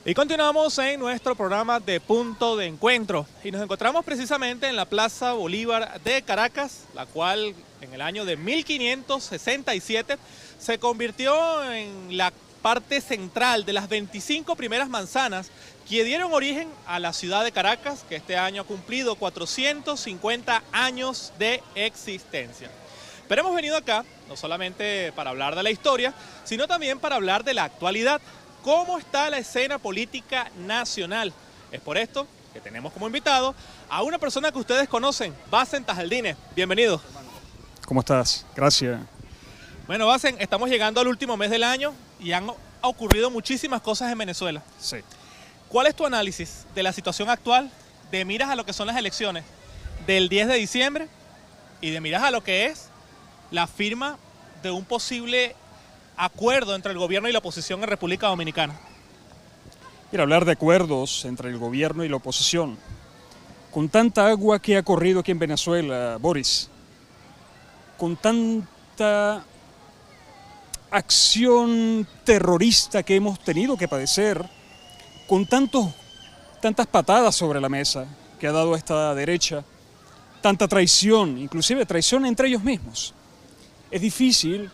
Y continuamos en nuestro programa de Punto de Encuentro y nos encontramos precisamente en la Plaza Bolívar de Caracas, la cual en el año de 1567 se convirtió en la parte central de las 25 primeras manzanas que dieron origen a la ciudad de Caracas, que este año ha cumplido 450 años de existencia. Pero hemos venido acá no solamente para hablar de la historia, sino también para hablar de la actualidad. ¿Cómo está la escena política nacional? Es por esto que tenemos como invitado a una persona que ustedes conocen, Basen Tajaldine. Bienvenido. ¿Cómo estás? Gracias. Bueno, Basen, estamos llegando al último mes del año y han ocurrido muchísimas cosas en Venezuela. Sí. ¿Cuál es tu análisis de la situación actual, de miras a lo que son las elecciones del 10 de diciembre y de miras a lo que es la firma de un posible acuerdo entre el gobierno y la oposición en República Dominicana? Mira, hablar de acuerdos entre el gobierno y la oposición, con tanta agua que ha corrido aquí en Venezuela, Boris, con tanta acción terrorista que hemos tenido que padecer, con tantas patadas sobre la mesa que ha dado esta derecha, tanta traición, inclusive traición entre ellos mismos. Es difícil,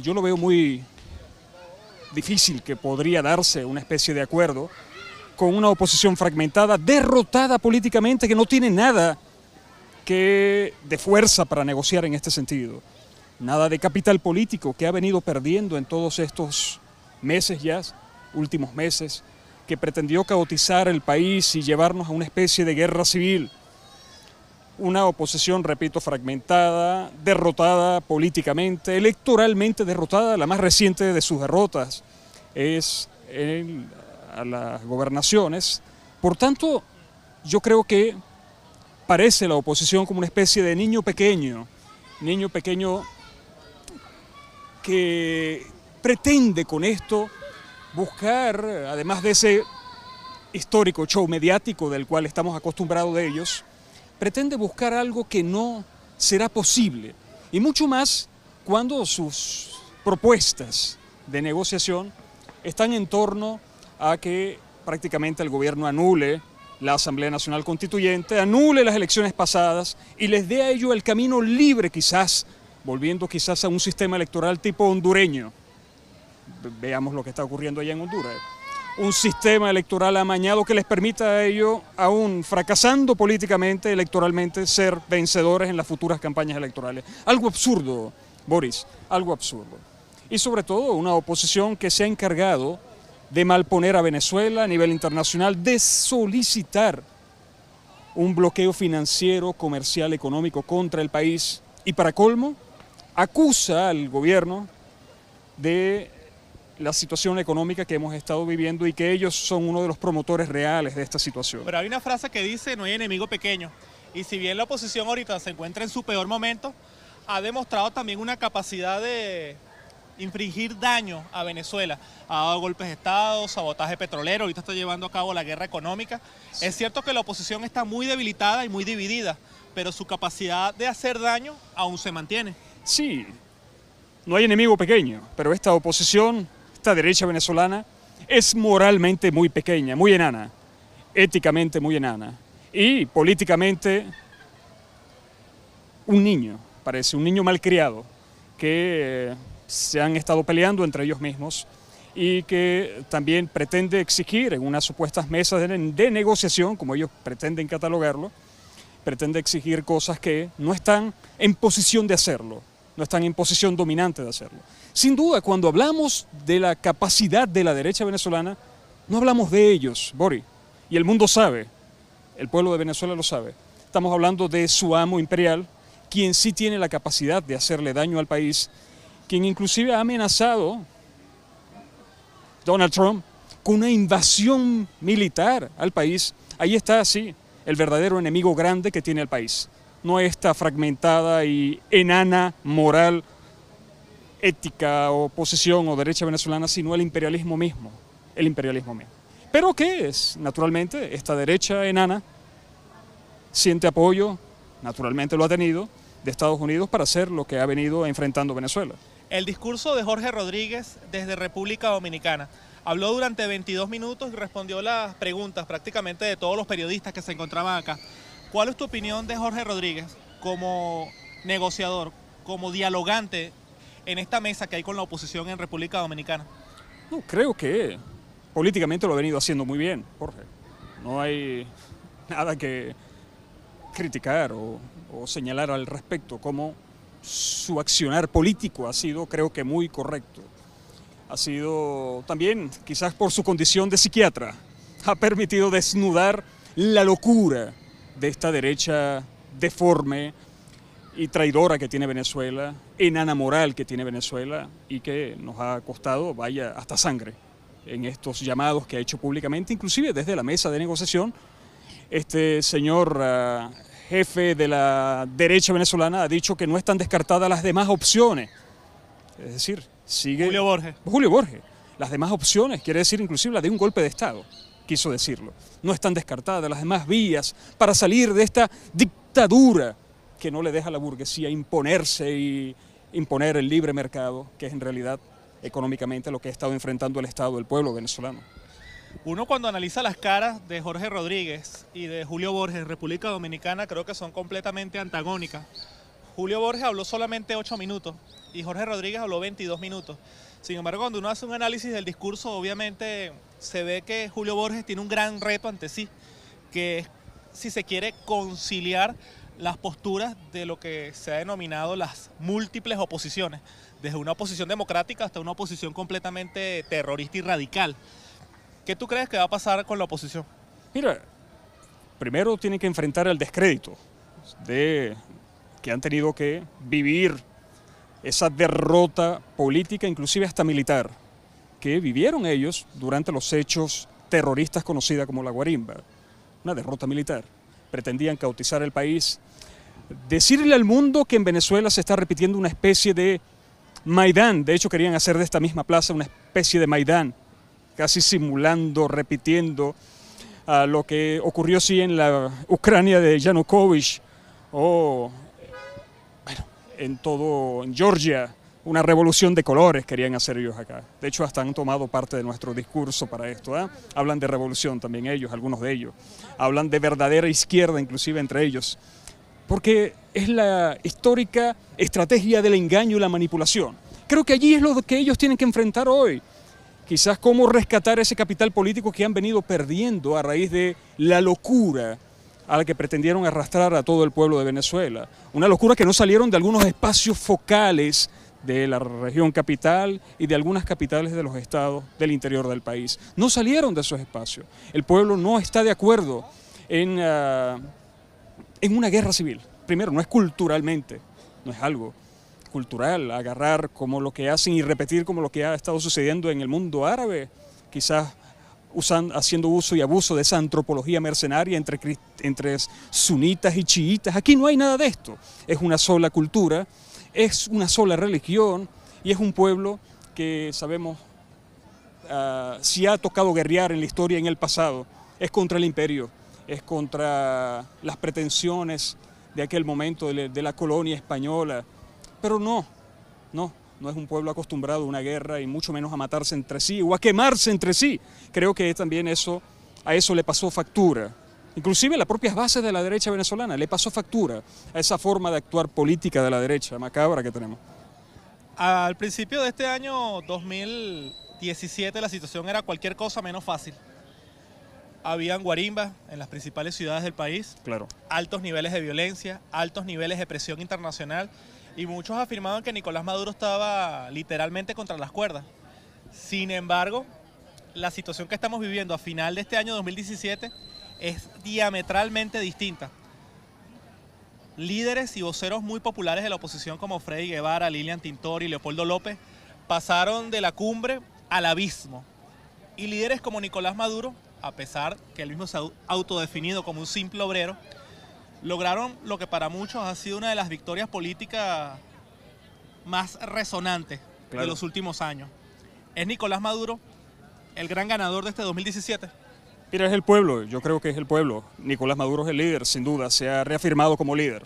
yo lo veo muy difícil que podría darse una especie de acuerdo con una oposición fragmentada, derrotada políticamente, que no tiene nada de fuerza para negociar en este sentido. Nada de capital político, que ha venido perdiendo en todos estos meses ya, últimos meses, que pretendió caotizar el país y llevarnos a una especie de guerra civil. Una oposición, repito, fragmentada, derrotada políticamente, electoralmente derrotada. La más reciente de sus derrotas es a las gobernaciones. Por tanto, yo creo que parece la oposición como una especie de niño pequeño que pretende con esto buscar, además de ese histórico show mediático del cual estamos acostumbrados de ellos, pretende buscar algo que no será posible, y mucho más cuando sus propuestas de negociación están en torno a que prácticamente el gobierno anule la Asamblea Nacional Constituyente, anule las elecciones pasadas y les dé a ello el camino libre, quizás, volviendo quizás a un sistema electoral tipo hondureño. Veamos lo que está ocurriendo allá en Honduras. Un sistema electoral amañado que les permita a ellos, aún fracasando políticamente, electoralmente, ser vencedores en las futuras campañas electorales. Algo absurdo, Boris, algo absurdo. Y sobre todo una oposición que se ha encargado de malponer a Venezuela a nivel internacional, de solicitar un bloqueo financiero, comercial, económico contra el país y, para colmo, acusa al gobierno de la situación económica que hemos estado viviendo y que ellos son uno de los promotores reales de esta situación. Pero hay una frase que dice: no hay enemigo pequeño. Y si bien la oposición ahorita se encuentra en su peor momento, ha demostrado también una capacidad de infringir daño a Venezuela. Ha dado golpes de Estado, sabotaje petrolero, ahorita está llevando a cabo la guerra económica. Sí. Es cierto que la oposición está muy debilitada y muy dividida, pero su capacidad de hacer daño aún se mantiene. Sí, no hay enemigo pequeño, pero esta oposición, esta derecha venezolana, es moralmente muy pequeña, muy enana, éticamente muy enana y políticamente un niño, parece un niño malcriado que se han estado peleando entre ellos mismos y que también pretende exigir en unas supuestas mesas de negociación, como ellos pretenden catalogarlo, pretende exigir cosas que no están en posición de hacerlo, no están en posición dominante de hacerlo. Sin duda, cuando hablamos de la capacidad de la derecha venezolana, no hablamos de ellos, Bori, y el mundo sabe, el pueblo de Venezuela lo sabe. Estamos hablando de su amo imperial, quien sí tiene la capacidad de hacerle daño al país, quien inclusive ha amenazado, Donald Trump, con una invasión militar al país. Ahí está, sí, el verdadero enemigo grande que tiene el país. No esta fragmentada y enana moral, ética, oposición o derecha venezolana, sino el imperialismo mismo. El imperialismo mismo. ¿Pero qué es? Naturalmente, esta derecha enana siente apoyo, naturalmente lo ha tenido, de Estados Unidos para hacer lo que ha venido enfrentando Venezuela. El discurso de Jorge Rodríguez desde República Dominicana Habló durante 22 minutos y respondió las preguntas prácticamente de todos los periodistas que se encontraban acá. ¿Cuál es tu opinión de Jorge Rodríguez como negociador, como dialogante en esta mesa que hay con la oposición en República Dominicana? No, creo que políticamente lo ha venido haciendo muy bien, Jorge. No hay nada que criticar o señalar al respecto, como su accionar político ha sido, creo que, muy correcto. Ha sido también, quizás por su condición de psiquiatra, ha permitido desnudar la locura de esta derecha deforme y traidora que tiene Venezuela, enana moral que tiene Venezuela y que nos ha costado, vaya, hasta sangre en estos llamados que ha hecho públicamente, inclusive desde la mesa de negociación. Este señor jefe de la derecha venezolana ha dicho que no están descartadas las demás opciones. Es decir, sigue... Julio Borges. Las demás opciones, quiere decir inclusive la de un golpe de Estado, quiso decirlo. No están descartadas las demás vías para salir de esta dictadura que no le deja a la burguesía imponerse y imponer el libre mercado, que es en realidad económicamente lo que ha estado enfrentando el Estado, el pueblo venezolano. Uno cuando analiza las caras de Jorge Rodríguez y de Julio Borges en República Dominicana creo que son completamente antagónicas. Julio Borges habló solamente 8 minutos y Jorge Rodríguez habló 22 minutos. Sin embargo, cuando uno hace un análisis del discurso, obviamente se ve que Julio Borges tiene un gran reto ante sí, que es, si se quiere, conciliar las posturas de lo que se ha denominado las múltiples oposiciones, desde una oposición democrática hasta una oposición completamente terrorista y radical. ¿Qué tú crees que va a pasar con la oposición? Mira, primero tienen que enfrentar el descrédito de que han tenido que vivir esa derrota política, inclusive hasta militar, que vivieron ellos durante los hechos terroristas conocida como la Guarimba. Una derrota militar. Pretendían cautizar el país, decirle al mundo que en Venezuela se está repitiendo una especie de Maidán. De hecho, querían hacer de esta misma plaza una especie de Maidán, casi simulando, repitiendo lo que ocurrió sí en la Ucrania de Yanukovych o en Georgia, una revolución de colores querían hacer ellos acá. De hecho, hasta han tomado parte de nuestro discurso para esto. Hablan de revolución también ellos, algunos de ellos. Hablan de verdadera izquierda, inclusive entre ellos. Porque es la histórica estrategia del engaño y la manipulación. Creo que allí es lo que ellos tienen que enfrentar hoy. Quizás cómo rescatar ese capital político que han venido perdiendo a raíz de la locura a la que pretendieron arrastrar a todo el pueblo de Venezuela. Una locura que no salieron de algunos espacios focales de la región capital y de algunas capitales de los estados del interior del país. No salieron de esos espacios. El pueblo no está de acuerdo en una guerra civil. Primero, no es culturalmente, no es algo cultural, agarrar como lo que hacen y repetir como lo que ha estado sucediendo en el mundo árabe, quizás haciendo uso y abuso de esa antropología mercenaria entre sunitas y chiitas. Aquí no hay nada de esto. Es una sola cultura, es una sola religión y es un pueblo que sabemos si ha tocado guerrear en la historia en el pasado, es contra el imperio, es contra las pretensiones de aquel momento de la colonia española. Pero no es un pueblo acostumbrado a una guerra y mucho menos a matarse entre sí o a quemarse entre sí. Creo que también a eso le pasó factura. Inclusive a las propias bases de la derecha venezolana le pasó factura a esa forma de actuar política de la derecha macabra que tenemos. Al principio de este año 2017 la situación era cualquier cosa menos fácil. Habían guarimbas en las principales ciudades del país, claro. Altos niveles de violencia, altos niveles de presión internacional y muchos afirmaban que Nicolás Maduro estaba literalmente contra las cuerdas. Sin embargo, la situación que estamos viviendo a final de este año 2017 es diametralmente distinta. Líderes y voceros muy populares de la oposición como Freddy Guevara, Lilian Tintori y Leopoldo López pasaron de la cumbre al abismo. Y líderes como Nicolás Maduro, a pesar que él mismo se ha autodefinido como un simple obrero, lograron lo que para muchos ha sido una de las victorias políticas más resonantes de los últimos años. ¿Es Nicolás Maduro el gran ganador de este 2017? Mira, es el pueblo, yo creo que es el pueblo. Nicolás Maduro es el líder, sin duda, se ha reafirmado como líder.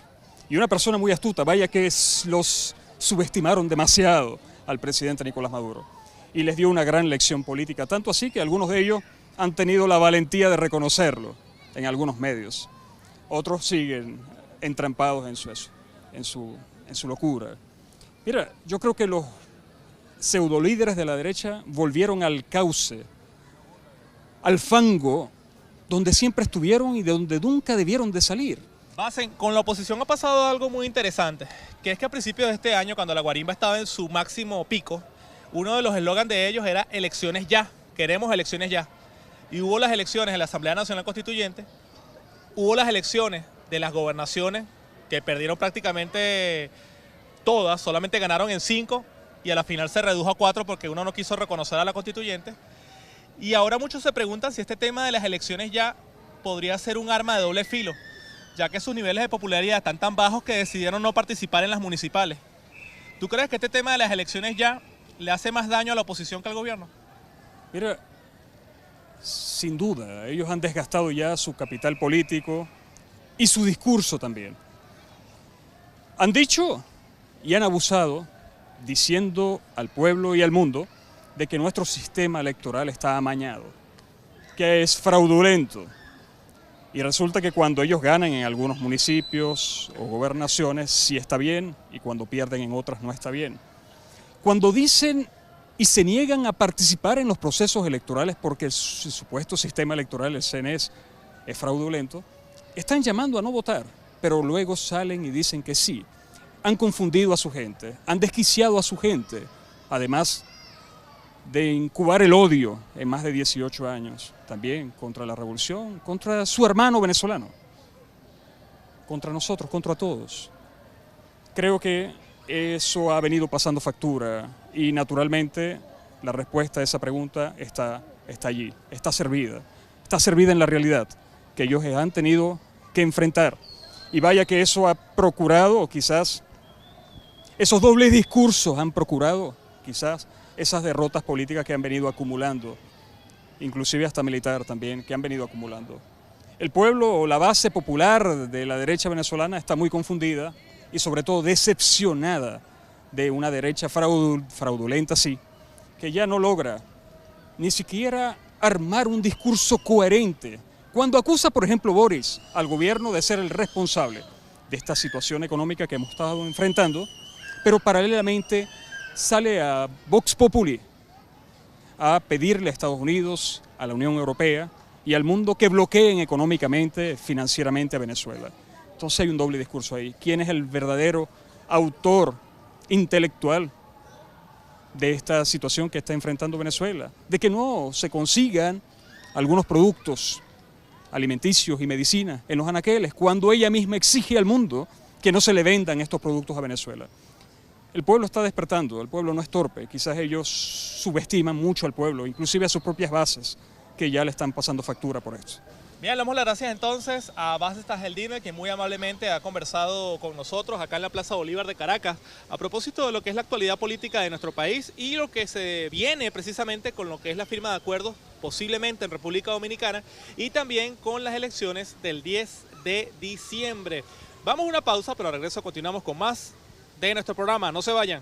Y una persona muy astuta, vaya que los subestimaron demasiado al presidente Nicolás Maduro. y les dio una gran lección política, tanto así que algunos de ellos han tenido la valentía de reconocerlo en algunos medios. Otros siguen entrampados en su locura. Mira, yo creo que los pseudolíderes de la derecha volvieron al cauce, al fango, donde siempre estuvieron y de donde nunca debieron de salir. Basen, con la oposición ha pasado algo muy interesante, que es que a principios de este año, cuando la guarimba estaba en su máximo pico, uno de los eslogans de ellos era elecciones ya, queremos elecciones ya. Y hubo las elecciones en la Asamblea Nacional Constituyente, hubo las elecciones de las gobernaciones, que perdieron prácticamente todas, solamente ganaron en 5 y a la final se redujo a 4 porque uno no quiso reconocer a la constituyente. Y ahora muchos se preguntan si este tema de las elecciones ya podría ser un arma de doble filo, ya que sus niveles de popularidad están tan bajos que decidieron no participar en las municipales. ¿Tú crees que este tema de las elecciones ya le hace más daño a la oposición que al gobierno? Mira, sin duda, ellos han desgastado ya su capital político y su discurso también. Han dicho y han abusado diciendo al pueblo y al mundo de que nuestro sistema electoral está amañado, que es fraudulento. Y resulta que cuando ellos ganan en algunos municipios o gobernaciones sí está bien y cuando pierden en otras no está bien. Cuando dicen y se niegan a participar en los procesos electorales porque el supuesto sistema electoral, el CNES, es fraudulento, están llamando a no votar, pero luego salen y dicen que sí. Han confundido a su gente, han desquiciado a su gente, además de incubar el odio en más de 18 años, también contra la revolución, contra su hermano venezolano, contra nosotros, contra todos. Creo que eso ha venido pasando factura y naturalmente la respuesta a esa pregunta está allí, está servida en la realidad que ellos han tenido que enfrentar. Y vaya que eso ha procurado, o quizás esos dobles discursos han procurado, quizás esas derrotas políticas que han venido acumulando, inclusive hasta militar también, que han venido acumulando. El pueblo o la base popular de la derecha venezolana está muy confundida y sobre todo decepcionada de una derecha fraudulenta, sí, que ya no logra ni siquiera armar un discurso coherente. Cuando acusa, por ejemplo, Boris al gobierno de ser el responsable de esta situación económica que hemos estado enfrentando, pero paralelamente sale a Vox Populi a pedirle a Estados Unidos, a la Unión Europea y al mundo que bloqueen económicamente, financieramente a Venezuela. Entonces hay un doble discurso ahí. ¿Quién es el verdadero autor intelectual de esta situación que está enfrentando Venezuela? De que no se consigan algunos productos alimenticios y medicina en los anaqueles, cuando ella misma exige al mundo que no se le vendan estos productos a Venezuela. El pueblo está despertando, el pueblo no es torpe, quizás ellos subestiman mucho al pueblo, inclusive a sus propias bases, que ya le están pasando factura por esto. Bien, le damos las gracias entonces a Bases Tajeldine, que muy amablemente ha conversado con nosotros acá en la Plaza Bolívar de Caracas a propósito de lo que es la actualidad política de nuestro país y lo que se viene precisamente con lo que es la firma de acuerdos posiblemente en República Dominicana y también con las elecciones del 10 de diciembre. Vamos a una pausa, pero al regreso continuamos con más de nuestro programa. No se vayan.